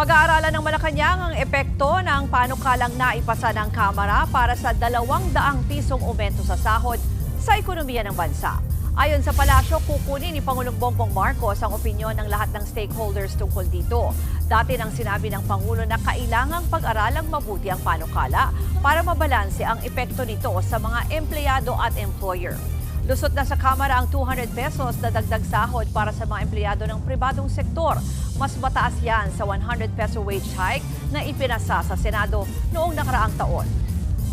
Pag-aaralan ng Malacanang ang epekto ng panukalang naipasa ng Kamara para sa 200 pisong aumento sa sahod sa ekonomiya ng bansa. Ayon sa palasyo, kukunin ni Pangulong Bongbong Marcos ang opinyon ng lahat ng stakeholders tungkol dito. Dati nang sinabi ng Pangulo na kailangang pag-aralang mabuti ang panukala para mabalanse ang epekto nito sa mga empleyado at employer. Lusot na sa Kamara ang 200 pesos na dagdag sahod para sa mga empleyado ng pribadong sektor. Mas mataas yan sa 100 peso wage hike na ipinasa sa Senado noong nakaraang taon.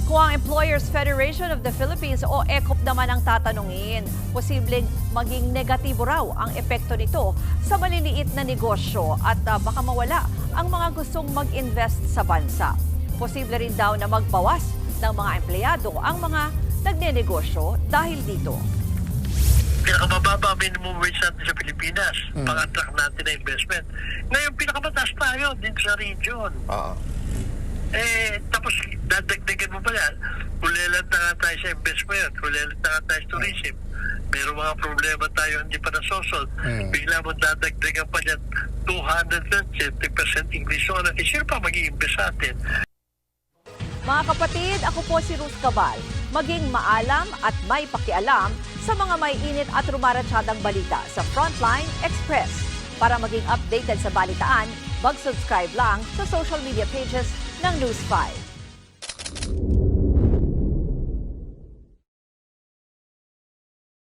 Kung ang Employers Federation of the Philippines o ECOP naman ang tatanungin, posibleng maging negatibo raw ang epekto nito sa maliliit na negosyo at baka mawala ang mga gustong mag-invest sa bansa. Posible rin daw na magbawas ng mga empleyado ang mga nagnenegosyo dahil dito. Pinakamababa minimum wage natin sa Pilipinas. Pang-attract natin na investment. Ngayon, pinakamataas tayo dito sa region. Tapos dadagdagan mo pala. Kulelat na nga tayo sa investment. Kulelat na nga tayo sa tourism. Meron mga problema tayo hindi pa nasosolve. Bigla mo dadagdagan pa dyan 270% increase. So, sino pa mag-i-invest sa atin? Mga kapatid, ako po si Ruth Cabal. Maging maalam at may pakialam sa mga may init at rumaratsadang balita sa Frontline Express. Para maging updated sa balitaan, mag-subscribe lang sa social media pages ng News 5.